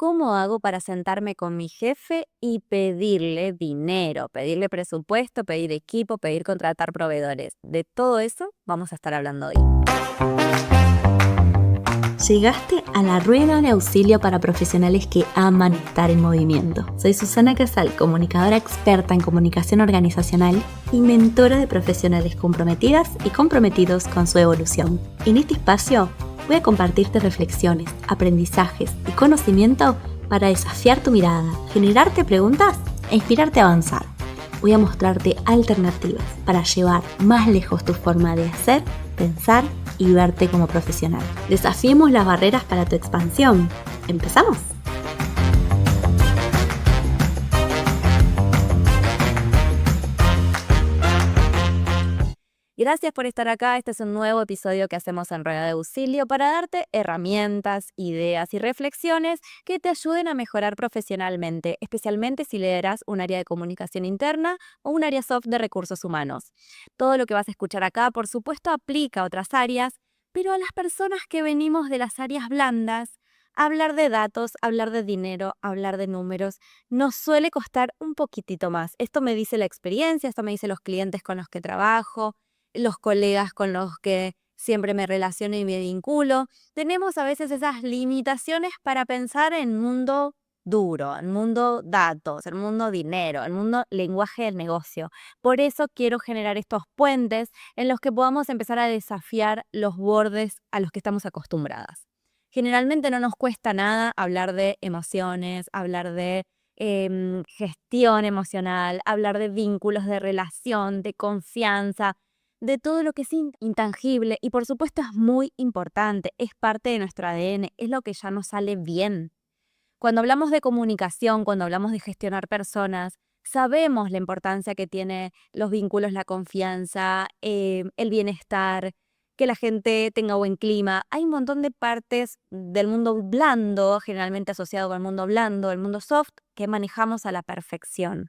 ¿Cómo hago para sentarme con mi jefe y pedirle dinero, pedirle presupuesto, pedir equipo, pedir contratar proveedores? De todo eso vamos a estar hablando hoy. Llegaste a la rueda de auxilio para profesionales que aman estar en movimiento. Soy Susana Casal, comunicadora experta en comunicación organizacional y mentora de profesionales comprometidas y comprometidos con su evolución. En este espacio voy a compartirte reflexiones, aprendizajes y conocimiento para desafiar tu mirada, generarte preguntas e inspirarte a avanzar. Voy a mostrarte alternativas para llevar más lejos tu forma de hacer, pensar y verte como profesional. Desafiemos las barreras para tu expansión. ¿Empezamos? Gracias por estar acá. Este es un nuevo episodio que hacemos en Rueda de Auxilio para darte herramientas, ideas y reflexiones que te ayuden a mejorar profesionalmente, especialmente si lideras un área de comunicación interna o un área soft de recursos humanos. Todo lo que vas a escuchar acá, por supuesto, aplica a otras áreas, pero a las personas que venimos de las áreas blandas, hablar de datos, hablar de dinero, hablar de números, nos suele costar un poquitito más. Esto me dice la experiencia, esto me dice los clientes con los que trabajo, los colegas con los que siempre me relaciono y me vinculo. Tenemos a veces esas limitaciones para pensar en mundo duro, en mundo datos, en mundo dinero, en mundo lenguaje del negocio. Por eso quiero generar estos puentes en los que podamos empezar a desafiar los bordes a los que estamos acostumbradas. Generalmente no nos cuesta nada hablar de emociones, hablar de gestión emocional, hablar de vínculos, de relación, de confianza, de todo lo que es intangible y por supuesto es muy importante, es parte de nuestro ADN, es lo que ya nos sale bien. Cuando hablamos de comunicación, cuando hablamos de gestionar personas, sabemos la importancia que tiene los vínculos, la confianza, el bienestar, que la gente tenga buen clima. Hay un montón de partes del mundo blando, generalmente asociado con el mundo blando, el mundo soft, que manejamos a la perfección.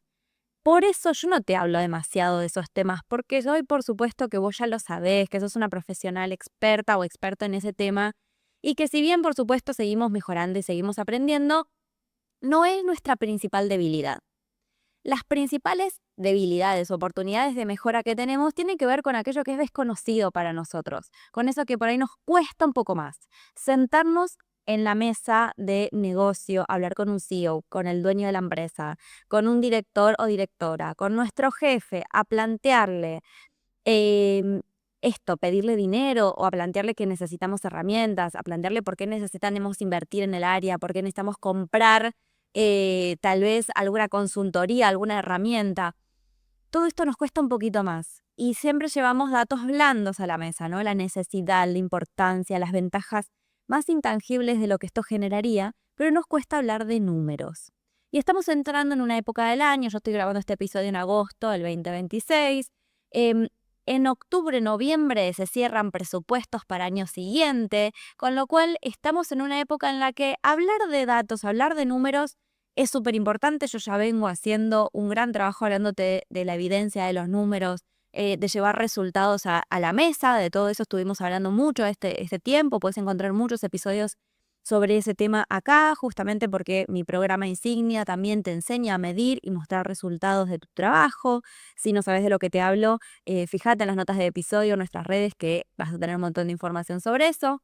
Por eso yo no te hablo demasiado de esos temas, porque yo hoy por supuesto que vos ya lo sabés, que sos una profesional experta o experto en ese tema, y que si bien por supuesto seguimos mejorando y seguimos aprendiendo, no es nuestra principal debilidad. Las principales debilidades, oportunidades de mejora que tenemos tienen que ver con aquello que es desconocido para nosotros, con eso que por ahí nos cuesta un poco más. Sentarnos en la mesa de negocio, hablar con un CEO, con el dueño de la empresa, con un director o directora, con nuestro jefe, a plantearle pedirle dinero o a plantearle que necesitamos herramientas, a plantearle por qué necesitamos invertir en el área, por qué necesitamos comprar tal vez alguna consultoría, alguna herramienta. Todo esto nos cuesta un poquito más y siempre llevamos datos blandos a la mesa, ¿no? La necesidad, la importancia, las ventajas más intangibles de lo que esto generaría, pero nos cuesta hablar de números. Y estamos entrando en una época del año, yo estoy grabando este episodio en agosto del 2026, en octubre, noviembre se cierran presupuestos para año siguiente, con lo cual estamos en una época en la que hablar de datos, hablar de números es súper importante. Yo ya vengo haciendo un gran trabajo hablándote de la evidencia de los números, de llevar resultados a la mesa. De todo eso estuvimos hablando mucho este tiempo. Puedes encontrar muchos episodios sobre ese tema acá, justamente porque mi programa insignia también te enseña a medir y mostrar resultados de tu trabajo. Si no sabes de lo que te hablo, fíjate en las notas de episodio, en nuestras redes, que vas a tener un montón de información sobre eso.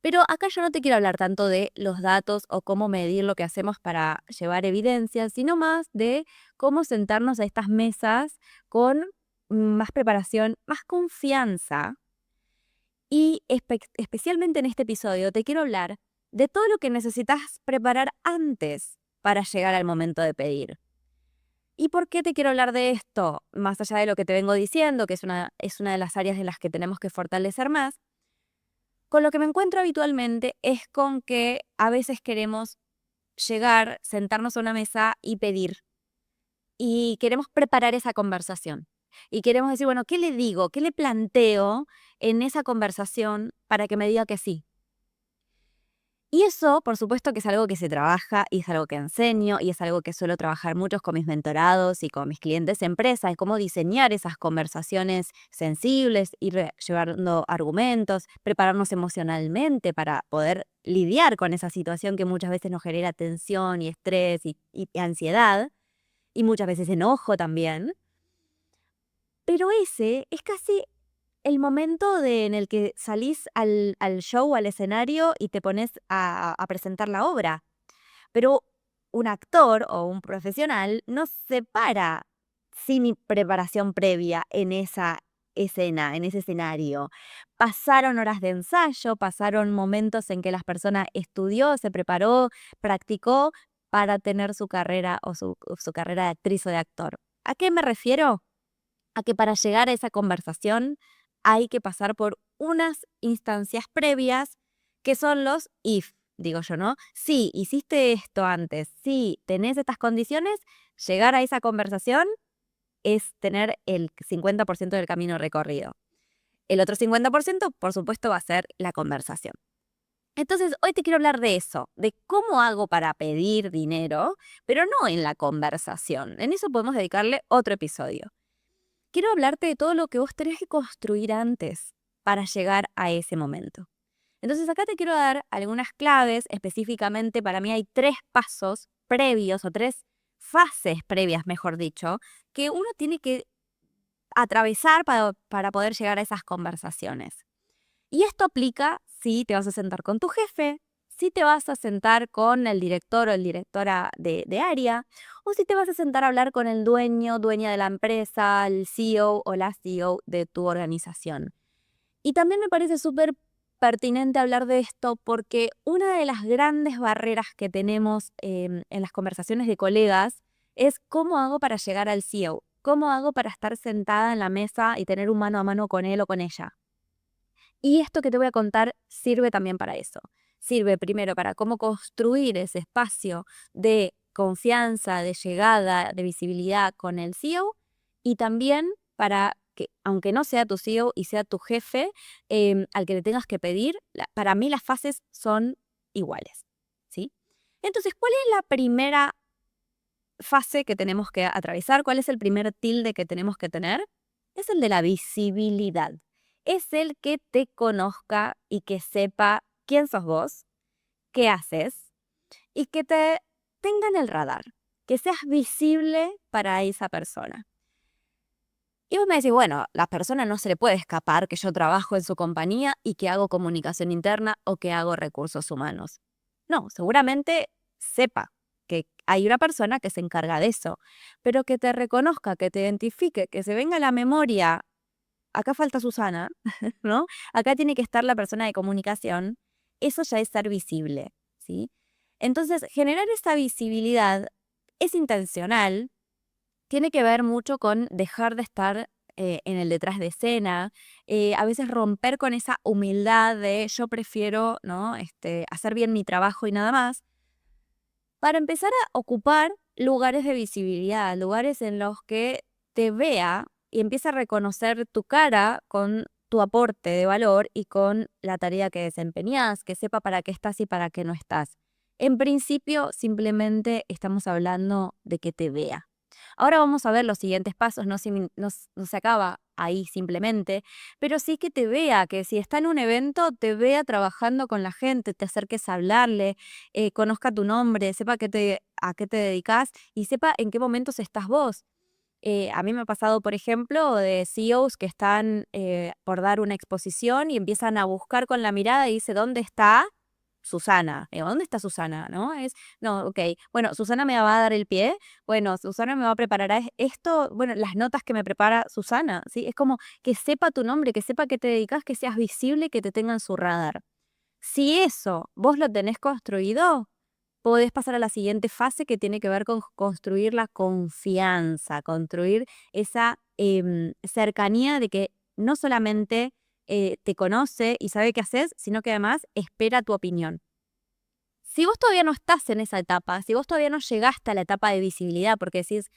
Pero acá yo no te quiero hablar tanto de los datos o cómo medir lo que hacemos para llevar evidencia, sino más de cómo sentarnos a estas mesas con más preparación, más confianza. Y especialmente en este episodio te quiero hablar de todo lo que necesitas preparar antes para llegar al momento de pedir. ¿Y por qué te quiero hablar de esto? Más allá de lo que te vengo diciendo, que es una de las áreas en las que tenemos que fortalecer más. Con lo que me encuentro habitualmente es con que a veces queremos llegar, sentarnos a una mesa y pedir. Y queremos preparar esa conversación. Y queremos decir, bueno, ¿qué le digo? ¿Qué le planteo en esa conversación para que me diga que sí? Y eso, por supuesto, que es algo que se trabaja y es algo que enseño y es algo que suelo trabajar mucho con mis mentorados y con mis clientes de empresa, es cómo diseñar esas conversaciones sensibles, ir llevando argumentos, prepararnos emocionalmente para poder lidiar con esa situación que muchas veces nos genera tensión y estrés y ansiedad y muchas veces enojo también. Pero ese es casi el momento en el que salís al show, al escenario y te pones a presentar la obra. Pero un actor o un profesional no se para sin preparación previa en esa escena, en ese escenario. Pasaron horas de ensayo, pasaron momentos en que la persona estudió, se preparó, practicó para tener su carrera o su carrera de actriz o de actor. ¿A qué me refiero? A que para llegar a esa conversación hay que pasar por unas instancias previas que son los if, digo yo, ¿no? Si hiciste esto antes, si tenés estas condiciones, llegar a esa conversación es tener el 50% del camino recorrido. El otro 50%, por supuesto, va a ser la conversación. Entonces, hoy te quiero hablar de eso, de cómo hago para pedir dinero, pero no en la conversación. En eso podemos dedicarle otro episodio. Quiero hablarte de todo lo que vos tenés que construir antes para llegar a ese momento. Entonces acá te quiero dar algunas claves, específicamente para mí hay 3 pasos previos o 3 fases previas, mejor dicho, que uno tiene que atravesar para poder llegar a esas conversaciones. Y esto aplica si te vas a sentar con tu jefe, si te vas a sentar con el director o el directora de área, o si te vas a sentar a hablar con el dueño, dueña de la empresa, el CEO o la CEO de tu organización. Y también me parece súper pertinente hablar de esto porque una de las grandes barreras que tenemos en las conversaciones de colegas es cómo hago para llegar al CEO, cómo hago para estar sentada en la mesa y tener un mano a mano con él o con ella. Y esto que te voy a contar sirve también para eso. Sirve primero para cómo construir ese espacio de confianza, de llegada, de visibilidad con el CEO y también para que, aunque no sea tu CEO y sea tu jefe, al que le tengas que pedir, para mí las fases son iguales, ¿sí? Entonces, ¿cuál es la primera fase que tenemos que atravesar? ¿Cuál es el primer tilde que tenemos que tener? Es el de la visibilidad. Es el que te conozca y que sepa quién sos vos, qué haces y que te tenga en el radar, que seas visible para esa persona. Y vos me decís, bueno, la persona no se le puede escapar que yo trabajo en su compañía y que hago comunicación interna o que hago recursos humanos. No, seguramente sepa que hay una persona que se encarga de eso, pero que te reconozca, que te identifique, que se venga a la memoria. Acá falta Susana, ¿no? Acá tiene que estar la persona de comunicación. Eso ya es ser visible, ¿sí? Entonces, generar esa visibilidad es intencional, tiene que ver mucho con dejar de estar en el detrás de escena, a veces romper con esa humildad de yo prefiero, ¿no? Hacer bien mi trabajo y nada más, para empezar a ocupar lugares de visibilidad, lugares en los que te vea y empiece a reconocer tu cara con tu aporte de valor y con la tarea que desempeñas, que sepa para qué estás y para qué no estás. En principio, simplemente estamos hablando de que te vea. Ahora vamos a ver los siguientes pasos, no se acaba ahí simplemente, pero sí que te vea, que si está en un evento, te vea trabajando con la gente, te acerques a hablarle, conozca tu nombre, sepa a qué te dedicas y sepa en qué momentos estás vos. A mí me ha pasado, por ejemplo, de CEOs que están por dar una exposición y empiezan a buscar con la mirada y dice, ¿dónde está Susana? ¿Dónde está Susana? ¿No? No, ok. Bueno, Susana me va a dar el pie. Bueno, Susana me va a preparar esto. Bueno, las notas que me prepara Susana, ¿sí? Es como que sepa tu nombre, que sepa que te dedicas, que seas visible, que te tenga en su radar. Si eso vos lo tenés construido, podés pasar a la siguiente fase que tiene que ver con construir la confianza, construir esa cercanía de que no solamente te conoce y sabe qué haces, sino que además espera tu opinión. Si vos todavía no estás en esa etapa, si vos todavía no llegaste a la etapa de visibilidad porque decís,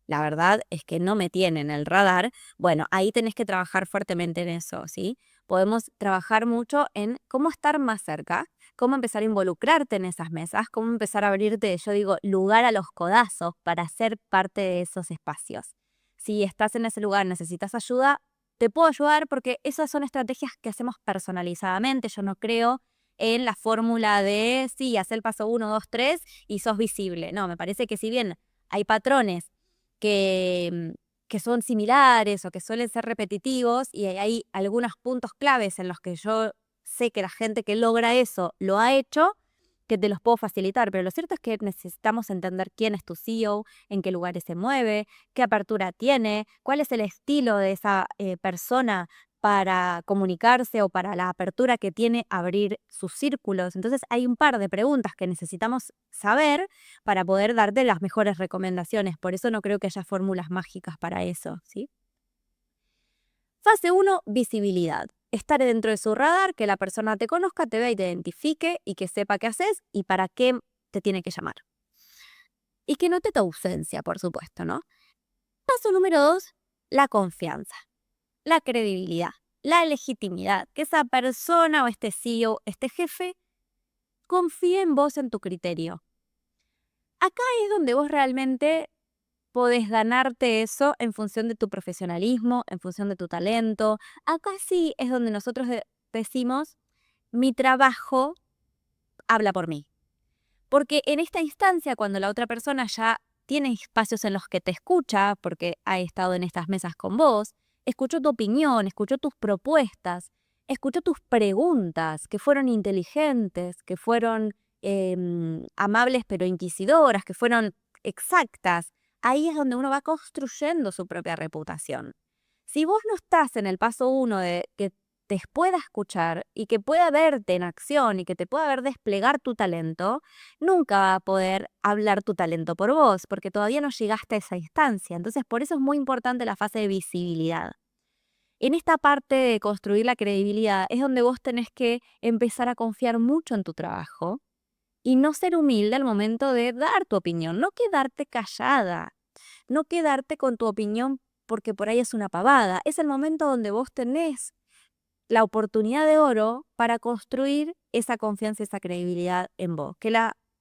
la verdad es que no me tienen el radar, bueno, ahí tenés que trabajar fuertemente en eso, ¿sí? Podemos trabajar mucho en cómo estar más cerca, cómo empezar a involucrarte en esas mesas, cómo empezar a abrirte, yo digo, lugar a los codazos para ser parte de esos espacios. Si estás en ese lugar, necesitas ayuda, te puedo ayudar porque esas son estrategias que hacemos personalizadamente. Yo no creo en la fórmula de, sí, haz el paso 1, 2, 3 y sos visible. No, me parece que si bien hay patrones que son similares o que suelen ser repetitivos y hay algunos puntos claves en los que yo sé que la gente que logra eso lo ha hecho, que te los puedo facilitar, pero lo cierto es que necesitamos entender quién es tu CEO, en qué lugares se mueve, qué apertura tiene, cuál es el estilo de esa persona para comunicarse o para la apertura que tiene a abrir sus círculos. Entonces hay un par de preguntas que necesitamos saber para poder darte las mejores recomendaciones. Por eso no creo que haya fórmulas mágicas para eso, ¿sí? Fase 1, visibilidad. Estar dentro de su radar, que la persona te conozca, te vea y te identifique y que sepa qué haces y para qué te tiene que llamar. Y que note tu ausencia, por supuesto, ¿no? Paso número 2, la confianza, la credibilidad, la legitimidad. Que esa persona o este CEO, este jefe, confíe en vos, en tu criterio. Acá es donde vos realmente podés ganarte eso en función de tu profesionalismo, en función de tu talento. Acá sí es donde nosotros decimos, mi trabajo habla por mí. Porque en esta instancia, cuando la otra persona ya tiene espacios en los que te escucha, porque ha estado en estas mesas con vos, escuchó tu opinión, escuchó tus propuestas, escuchó tus preguntas, que fueron inteligentes, que fueron amables pero inquisidoras, que fueron exactas. Ahí es donde uno va construyendo su propia reputación. Si vos no estás en el paso 1 de que te pueda escuchar y que pueda verte en acción y que te pueda ver desplegar tu talento, nunca va a poder hablar tu talento por vos, porque todavía no llegaste a esa instancia. Entonces, por eso es muy importante la fase de visibilidad. En esta parte de construir la credibilidad es donde vos tenés que empezar a confiar mucho en tu trabajo y no ser humilde al momento de dar tu opinión, no quedarte callada, no quedarte con tu opinión porque por ahí es una pavada. Es el momento donde vos tenés la oportunidad de oro para construir esa confianza, esa credibilidad en vos. Que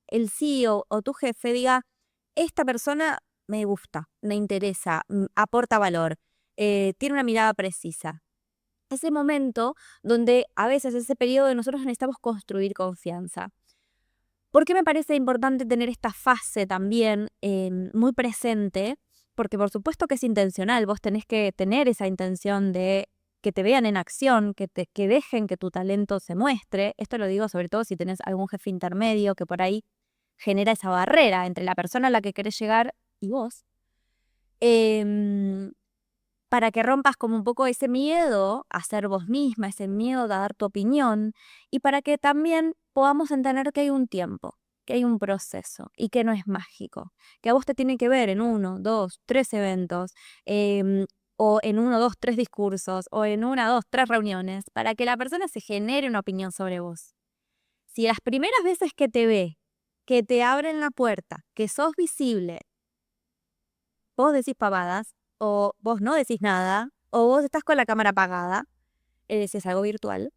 el CEO o tu jefe diga, esta persona me gusta, me interesa, aporta valor, tiene una mirada precisa. Ese momento donde a veces ese periodo de nosotros necesitamos construir confianza. ¿Por qué me parece importante tener esta fase también muy presente? Porque por supuesto que es intencional, vos tenés que tener esa intención de que te vean en acción, que dejen que tu talento se muestre. Esto lo digo sobre todo si tenés algún jefe intermedio que por ahí genera esa barrera entre la persona a la que querés llegar y vos. Para que rompas como un poco ese miedo a ser vos misma, ese miedo a dar tu opinión y para que también podamos entender que hay un tiempo, que hay un proceso y que no es mágico, que a vos te tiene que ver en 1, 2, 3 eventos o en 1, 2, 3 discursos o en 1, 2, 3 reuniones para que la persona se genere una opinión sobre vos. Si las primeras veces que te ve, que te abren la puerta, que sos visible, vos decís pavadas, o vos no decís nada, o vos estás con la cámara apagada, si es algo virtual,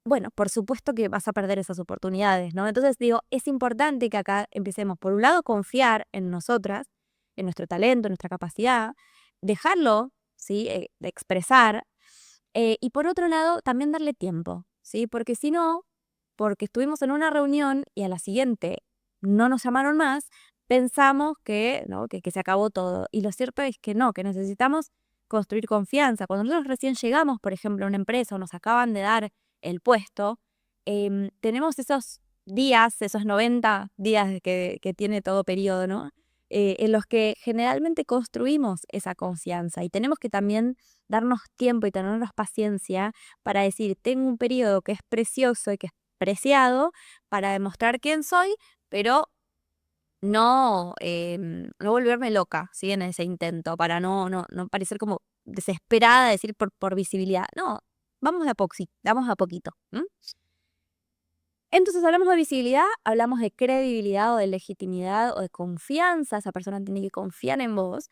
bueno, por supuesto que vas a perder esas oportunidades, ¿no? Entonces digo, es importante que acá empecemos, por un lado, confiar en nosotras, en nuestro talento, en nuestra capacidad, dejarlo, ¿sí? De expresar, y por otro lado, también darle tiempo, ¿sí? Porque si no, porque estuvimos en una reunión y a la siguiente no nos llamaron más, pensamos que, ¿no? que se acabó todo. Y lo cierto es que no, que necesitamos construir confianza. Cuando nosotros recién llegamos, por ejemplo, a una empresa o nos acaban de dar el puesto, tenemos esos días, esos 90 días que tiene todo periodo, ¿no? En los que generalmente construimos esa confianza y tenemos que también darnos tiempo y tenernos paciencia para decir, tengo un periodo que es precioso y que es preciado para demostrar quién soy, pero no, no volverme loca, ¿sí? En ese intento, para no parecer como desesperada, decir por visibilidad. No, vamos vamos de a poquito. Entonces hablamos de visibilidad, hablamos de credibilidad o de legitimidad o de confianza. Esa persona tiene que confiar en vos.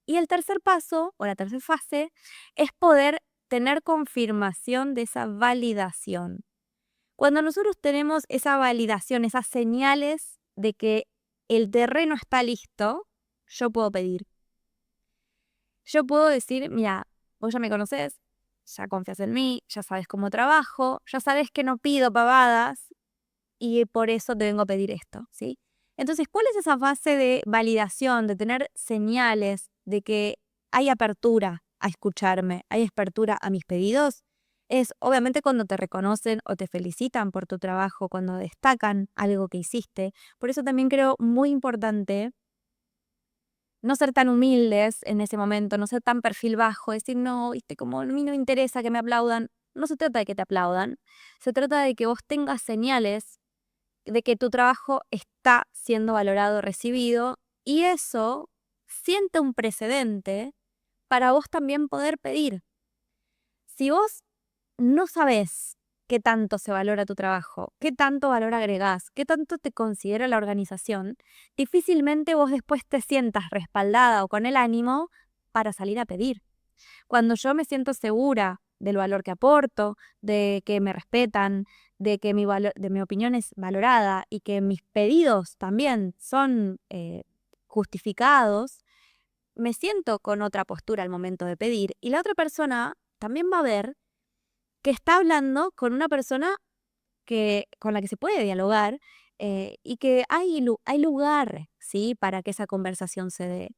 Y el tercer paso o la tercera fase es poder tener confirmación de esa validación. Cuando nosotros tenemos esa validación, esas señales de que el terreno está listo, yo puedo pedir. Yo puedo decir, mira, vos ya me conocés, ya confías en mí, ya sabes cómo trabajo, ya sabes que no pido pavadas y por eso te vengo a pedir esto, ¿sí? Entonces, ¿cuál es esa fase de validación, de tener señales de que hay apertura a escucharme, hay apertura a mis pedidos? Es obviamente cuando te reconocen o te felicitan por tu trabajo, cuando destacan algo que hiciste. Por eso también creo muy importante no ser tan humildes en ese momento, no ser tan perfil bajo, decir, no, viste, como a mí no me interesa que me aplaudan. No se trata de que te aplaudan, se trata de que vos tengas señales de que tu trabajo está siendo valorado, recibido, y eso siente un precedente para vos también poder pedir. Si vos no sabés qué tanto se valora tu trabajo, qué tanto valor agregás, qué tanto te considera la organización, difícilmente vos después te sientas respaldada o con el ánimo para salir a pedir. Cuando yo me siento segura del valor que aporto, de que me respetan, de que de mi opinión es valorada y que mis pedidos también son justificados, me siento con otra postura al momento de pedir y la otra persona también va a ver que está hablando con una persona con la que se puede dialogar y que hay lugar, ¿sí?, para que esa conversación se dé.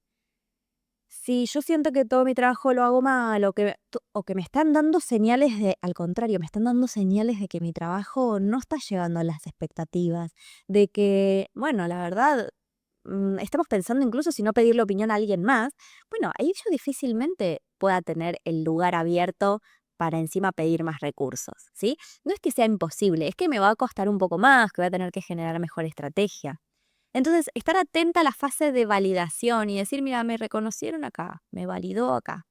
Si yo siento que todo mi trabajo lo hago mal o que me están dando señales al contrario, me están dando señales de que mi trabajo no está llegando a las expectativas, de que, bueno, la verdad, estamos pensando incluso si no pedirle opinión a alguien más, bueno, ahí yo difícilmente pueda tener el lugar abierto para encima pedir más recursos, ¿sí? No es que sea imposible, es que me va a costar un poco más, que voy a tener que generar mejor estrategia. Entonces, estar atenta a la fase de validación y decir, mira, me reconocieron acá, me validó acá,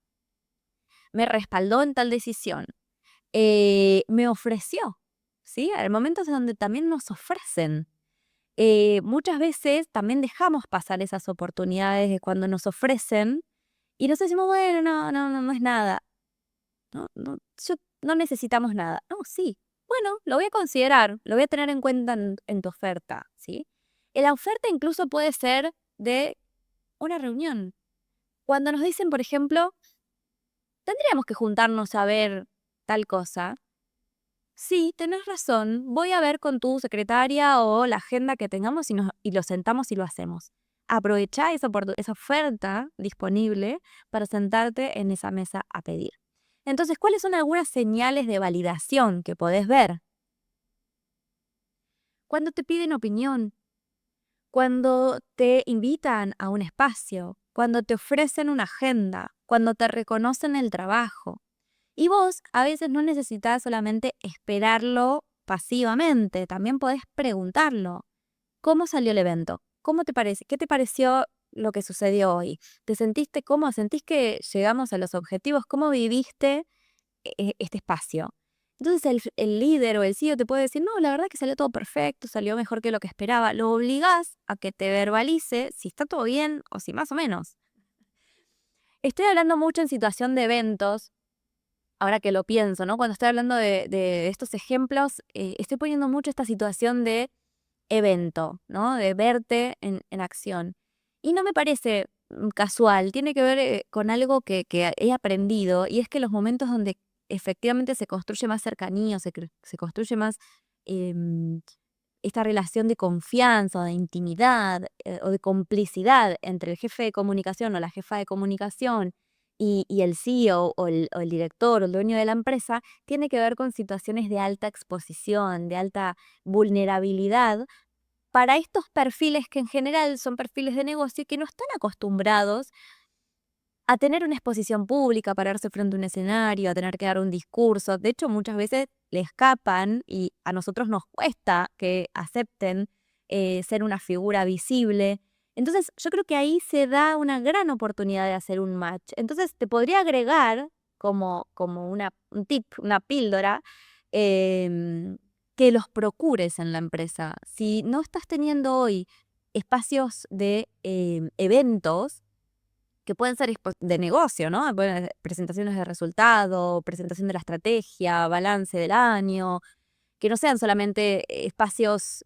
me respaldó en tal decisión, me ofreció, ¿sí? Hay momentos en donde también nos ofrecen. Muchas veces también dejamos pasar esas oportunidades de cuando nos ofrecen y nos decimos, bueno, no es nada. No necesitamos nada. No, sí. Bueno, lo voy a considerar, lo voy a tener en cuenta en tu oferta, ¿sí? Y la oferta incluso puede ser de una reunión. Cuando nos dicen, por ejemplo, tendríamos que juntarnos a ver tal cosa. Sí, tenés razón. Voy a ver con tu secretaria o la agenda que tengamos y lo sentamos y lo hacemos. Aprovechá esa oferta disponible para sentarte en esa mesa a pedir. Entonces, ¿cuáles son algunas señales de validación que podés ver? Cuando te piden opinión, cuando te invitan a un espacio, cuando te ofrecen una agenda, cuando te reconocen el trabajo. Y vos a veces no necesitas solamente esperarlo pasivamente, también podés preguntarlo. ¿Cómo salió el evento? ¿Cómo te parece? ¿Qué te pareció lo que sucedió hoy? ¿Te sentiste cómodo? ¿Sentís que llegamos a los objetivos? ¿Cómo viviste este espacio? Entonces el líder o el CEO te puede decir, no, la verdad que salió todo perfecto, salió mejor que lo que esperaba. Lo obligás a que te verbalice si está todo bien o si más o menos. Estoy hablando mucho en situación de eventos, ahora que lo pienso, ¿no? Cuando estoy hablando de estos ejemplos, estoy poniendo mucho esta situación de evento, ¿no? De verte en acción. Y no me parece casual, tiene que ver con algo que he aprendido, y es que los momentos donde efectivamente se construye más cercanía, se construye más em, esta relación de confianza o de intimidad o de complicidad entre el jefe de comunicación o la jefa de comunicación y el CEO o el director o el dueño de la empresa, tiene que ver con situaciones de alta exposición, de alta vulnerabilidad para estos perfiles que en general son perfiles de negocio y que no están acostumbrados a tener una exposición pública, a pararse frente a un escenario, a tener que dar un discurso. De hecho, muchas veces le escapan y a nosotros nos cuesta que acepten ser una figura visible. Entonces, yo creo que ahí se da una gran oportunidad de hacer un match. Entonces, te podría agregar como un tip, una píldora, que los procures en la empresa. Si no estás teniendo hoy espacios de eventos, que pueden ser de negocio, ¿no? Presentaciones de resultado, presentación de la estrategia, balance del año, que no sean solamente espacios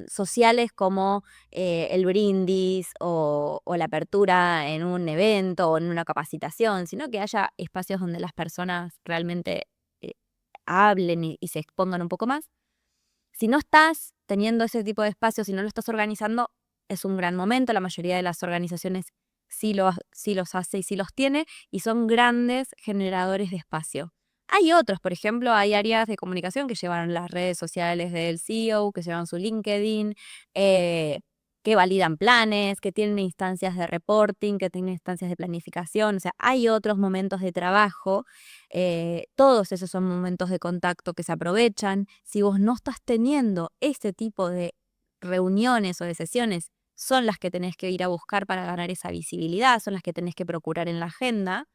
sociales como el brindis o la apertura en un evento o en una capacitación, sino que haya espacios donde las personas realmente eh, hablen y se expongan un poco más. Si no estás teniendo ese tipo de espacios, si no lo estás organizando, es un gran momento. La mayoría de las organizaciones sí los hace y sí los tiene, y son grandes generadores de espacio. Hay otros, por ejemplo, hay áreas de comunicación que llevan las redes sociales del CEO, que llevan su LinkedIn, eh, que validan planes, que tienen instancias de reporting, que tienen instancias de planificación. O sea, hay otros momentos de trabajo. Todos esos son momentos de contacto que se aprovechan. Si vos no estás teniendo este tipo de reuniones o de sesiones, son las que tenés que ir a buscar para ganar esa visibilidad, son las que tenés que procurar en la agenda.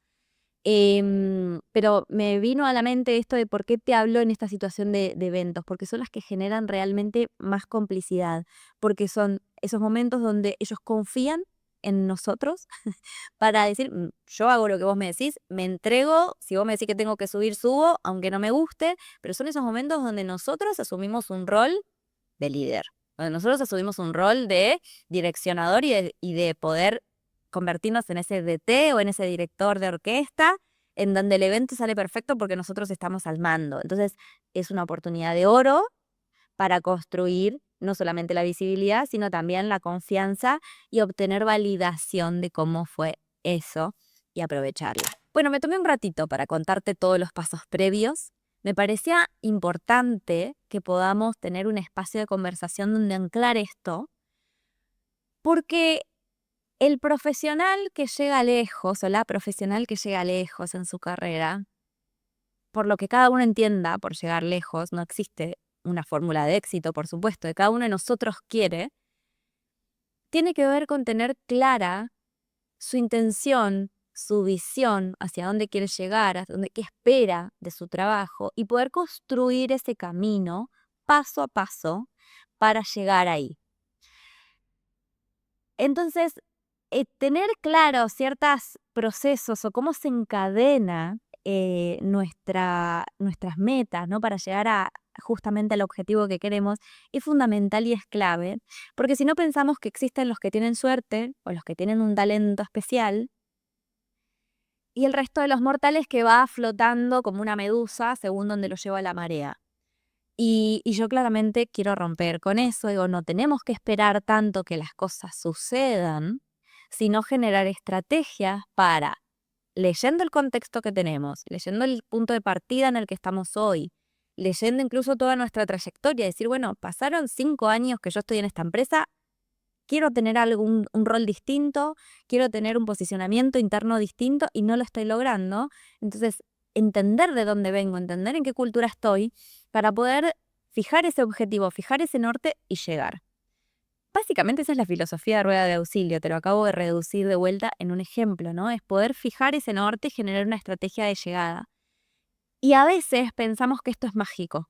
Pero me vino a la mente esto de por qué te hablo en esta situación de eventos, porque son las que generan realmente más complicidad, porque son esos momentos donde ellos confían en nosotros para decir, yo hago lo que vos me decís, me entrego, si vos me decís que tengo que subir, subo, aunque no me guste, pero son esos momentos donde nosotros asumimos un rol de líder, donde nosotros asumimos un rol de direccionador y de poder convertirnos en ese DT o en ese director de orquesta, en donde el evento sale perfecto porque nosotros estamos al mando. Entonces, es una oportunidad de oro para construir no solamente la visibilidad, sino también la confianza y obtener validación de cómo fue eso y aprovecharla. Bueno, me tomé un ratito para contarte todos los pasos previos. Me parecía importante que podamos tener un espacio de conversación donde anclar esto, porque el profesional que llega lejos o la profesional que llega lejos en su carrera, por lo que cada uno entienda por llegar lejos, no existe una fórmula de éxito, por supuesto, que cada uno de nosotros quiere, tiene que ver con tener clara su intención, su visión, hacia dónde quiere llegar, hacia dónde, qué espera de su trabajo y poder construir ese camino paso a paso para llegar ahí. Entonces, tener claro ciertos procesos o cómo se encadena nuestras metas, ¿no? Para llegar justamente al objetivo que queremos, es fundamental y es clave, porque si no pensamos que existen los que tienen suerte o los que tienen un talento especial y el resto de los mortales que va flotando como una medusa según donde lo lleva la marea. Y yo claramente quiero romper con eso, digo, no tenemos que esperar tanto que las cosas sucedan, sino generar estrategias para, leyendo el contexto que tenemos, leyendo el punto de partida en el que estamos hoy, leyendo incluso toda nuestra trayectoria, decir, bueno, pasaron 5 años que yo estoy en esta empresa, quiero tener un rol distinto, quiero tener un posicionamiento interno distinto y no lo estoy logrando. Entonces, entender de dónde vengo, entender en qué cultura estoy, para poder fijar ese objetivo, fijar ese norte y llegar. Básicamente esa es la filosofía de rueda de auxilio, te lo acabo de reducir de vuelta en un ejemplo, ¿no? Es poder fijar ese norte y generar una estrategia de llegada. Y a veces pensamos que esto es mágico,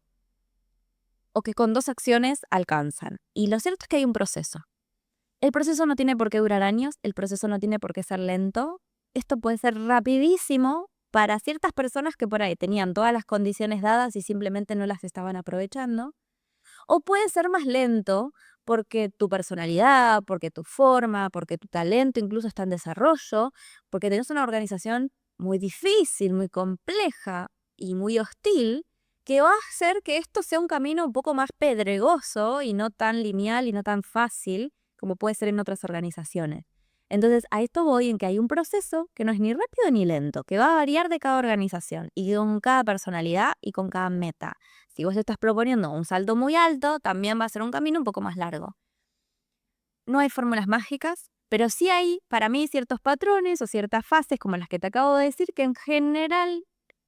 o que con 2 acciones alcanzan. Y lo cierto es que hay un proceso. El proceso no tiene por qué durar años, el proceso no tiene por qué ser lento. Esto puede ser rapidísimo para ciertas personas que por ahí tenían todas las condiciones dadas y simplemente no las estaban aprovechando. O puede ser más lento porque tu personalidad, porque tu forma, porque tu talento incluso está en desarrollo, porque tenés una organización muy difícil, muy compleja y muy hostil, que va a hacer que esto sea un camino un poco más pedregoso y no tan lineal y no tan fácil como puede ser en otras organizaciones. Entonces, a esto voy en que hay un proceso que no es ni rápido ni lento, que va a variar de cada organización y con cada personalidad y con cada meta. Si vos te estás proponiendo un salto muy alto, también va a ser un camino un poco más largo. No hay fórmulas mágicas, pero sí hay, para mí, ciertos patrones o ciertas fases, como las que te acabo de decir, que en general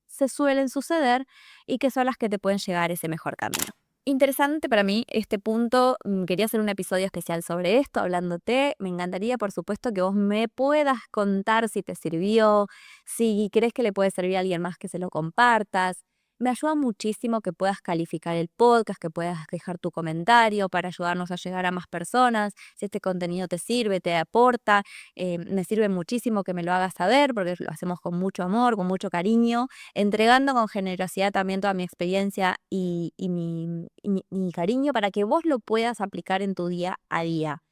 se suelen suceder y que son las que te pueden llegar a ese mejor camino. Interesante para mí este punto, quería hacer un episodio especial sobre esto, hablándote. Me encantaría, por supuesto, que vos me puedas contar si te sirvió, si crees que le puede servir a alguien más, que se lo compartas. Me ayuda muchísimo que puedas calificar el podcast, que puedas dejar tu comentario para ayudarnos a llegar a más personas. Si este contenido te sirve, te aporta, me sirve muchísimo que me lo hagas saber porque lo hacemos con mucho amor, con mucho cariño, entregando con generosidad también toda mi experiencia y mi cariño para que vos lo puedas aplicar en tu día a día.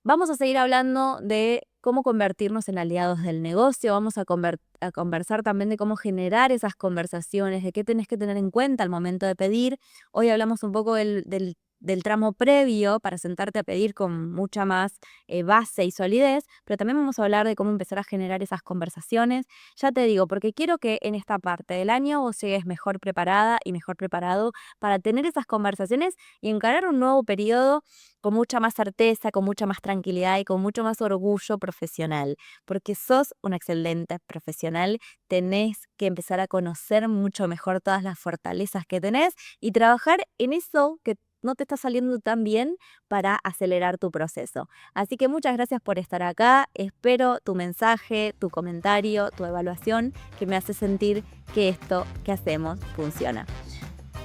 Vamos a seguir hablando de cómo convertirnos en aliados del negocio, vamos a conversar también de cómo generar esas conversaciones, de qué tenés que tener en cuenta al momento de pedir. Hoy hablamos un poco del tramo previo para sentarte a pedir con mucha más base y solidez, pero también vamos a hablar de cómo empezar a generar esas conversaciones. Ya te digo, porque quiero que en esta parte del año vos llegues mejor preparada y mejor preparado para tener esas conversaciones y encarar un nuevo periodo con mucha más certeza, con mucha más tranquilidad y con mucho más orgullo profesional, porque sos una excelente profesional, tenés que empezar a conocer mucho mejor todas las fortalezas que tenés y trabajar en eso que no te está saliendo tan bien para acelerar tu proceso. Así que muchas gracias por estar acá, espero tu mensaje, tu comentario, tu evaluación, que me hace sentir que esto que hacemos funciona.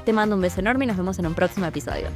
Te mando un beso enorme y nos vemos en un próximo episodio.